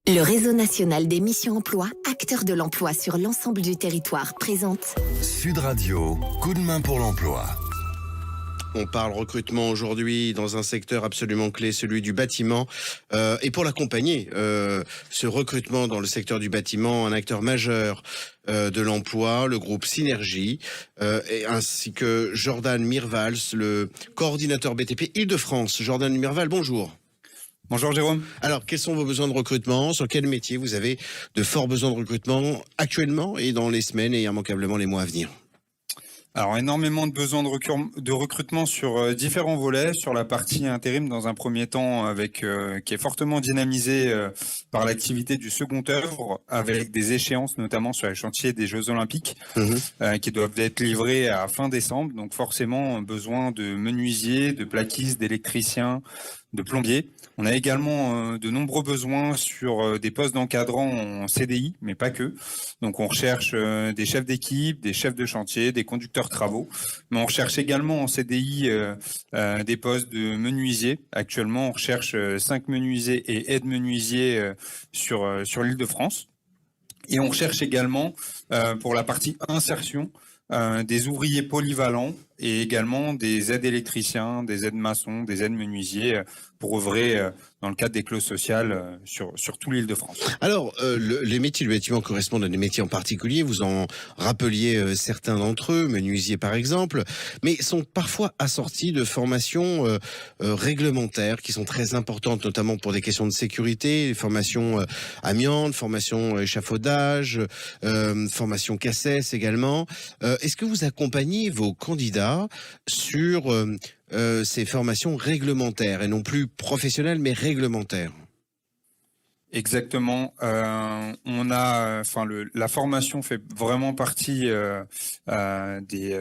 Le réseau national des missions emploi, acteur de l'emploi sur l'ensemble du territoire, présente Sud Radio, coup de main pour l'emploi. On parle recrutement aujourd'hui dans un secteur absolument clé, celui du bâtiment. Et pour l'accompagner, ce recrutement dans le secteur du bâtiment, un acteur majeur de l'emploi, le groupe Synergie, ainsi que Jordan Mirvals, le coordinateur BTP Île-de-France. Jordan Mirvals, bonjour. Bonjour Jérôme. Alors, quels sont vos besoins de recrutement? Sur quel métier vous avez de forts besoins de recrutement actuellement et dans les semaines et immanquablement les mois à venir? Alors, énormément de besoins de recrutement sur différents volets, sur la partie intérim dans un premier temps, avec qui est fortement dynamisée par l'activité du second œuvre, avec des échéances notamment sur les chantiers des Jeux Olympiques, qui doivent être livrés à fin décembre. Donc forcément, besoin de menuisiers, de plaquistes, d'électriciens, de plombiers. On a également de nombreux besoins sur des postes d'encadrants en CDI, mais pas que. Donc on recherche des chefs d'équipe, des chefs de chantier, des conducteurs travaux. Mais on recherche également en CDI des postes de menuisiers. Actuellement, on recherche 5 menuisiers et aides-menuisiers sur l'Île-de-France. Et on recherche également, pour la partie insertion, des ouvriers polyvalents et également des aides électriciens, des aides maçons, des aides menuisiers pour œuvrer dans le cadre des clauses sociales sur tout l'Île-de-France. Alors, les métiers du bâtiment correspondent à des métiers en particulier. Vous en rappeliez certains d'entre eux, menuisiers par exemple, mais sont parfois assortis de formations réglementaires qui sont très importantes, notamment pour des questions de sécurité, formations amiante, formations échafaudage, formation CACES également. Est-ce que vous accompagnez vos candidats sur ces formations réglementaires et non plus professionnelles mais réglementaires? Exactement. On a, la formation fait vraiment partie des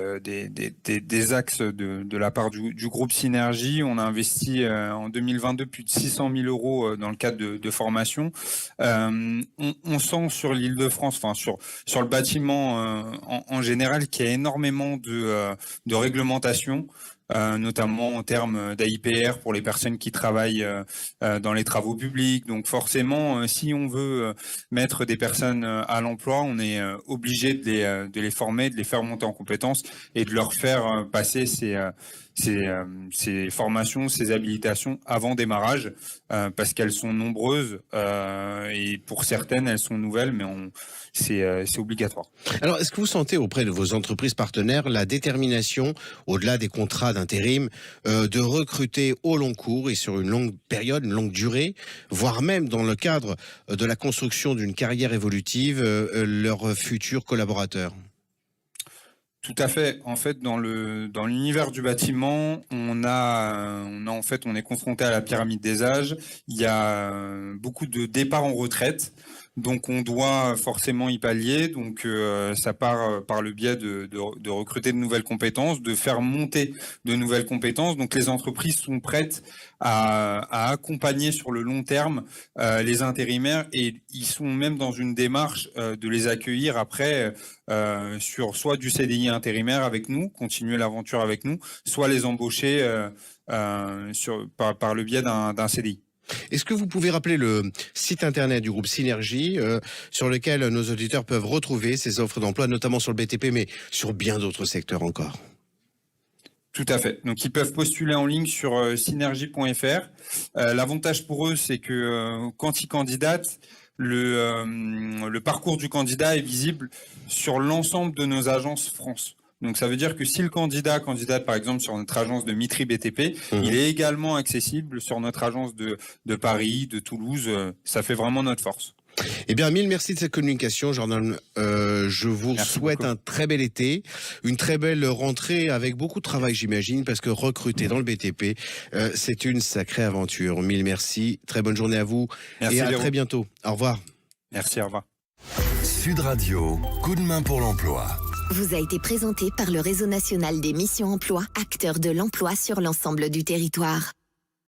axes de la part du groupe Synergie. On a investi en 2022 plus de 600 000 euros dans le cadre de formation. On sent sur l'Île-de-France, sur le bâtiment en général, qu'il y a énormément de réglementation. Notamment en termes d'AIPR pour les personnes qui travaillent dans les travaux publics. Donc forcément, si on veut mettre des personnes à l'emploi, on est obligé de les former, de les faire monter en compétences et de leur faire passer ces formations, ces habilitations avant démarrage, parce qu'elles sont nombreuses et pour certaines elles sont nouvelles, mais c'est obligatoire. Alors, est-ce que vous sentez auprès de vos entreprises partenaires la détermination, au-delà des contrats d'intérim, de recruter au long cours et sur une longue période, une longue durée, voire même dans le cadre de la construction d'une carrière évolutive, leurs futurs collaborateurs? Tout à fait. En fait, dans l'univers du bâtiment, on est confronté à la pyramide des âges. Il y a beaucoup de départs en retraite. Donc on doit forcément y pallier, donc ça part par le biais de recruter de nouvelles compétences, de faire monter de nouvelles compétences. Donc les entreprises sont prêtes à accompagner sur le long terme les intérimaires, et ils sont même dans une démarche de les accueillir après sur soit du CDI intérimaire avec nous, continuer l'aventure avec nous, soit les embaucher par le biais d'un CDI. Est-ce que vous pouvez rappeler le site internet du groupe Synergie sur lequel nos auditeurs peuvent retrouver ces offres d'emploi, notamment sur le BTP, mais sur bien d'autres secteurs encore? Tout à fait. Donc, ils peuvent postuler en ligne sur synergie.fr. L'avantage pour eux, c'est que quand ils candidatent, le parcours du candidat est visible sur l'ensemble de nos agences France. Donc ça veut dire que si le candidat candidate par exemple sur notre agence de Mitry BTP, il est également accessible sur notre agence de Paris, de Toulouse. Ça fait vraiment notre force. Eh bien, mille merci de cette communication, Jordan. Je vous souhaite un très bel été, une très belle rentrée avec beaucoup de travail, j'imagine, parce que recruter dans le BTP, c'est une sacrée aventure. Mille merci, très bonne journée à vous. Merci, et à Léo. Très bientôt. Au revoir. Merci, au revoir. Sud Radio, coup de main pour l'emploi. vous a été présenté par le réseau national des missions emploi, acteur de l'emploi sur l'ensemble du territoire.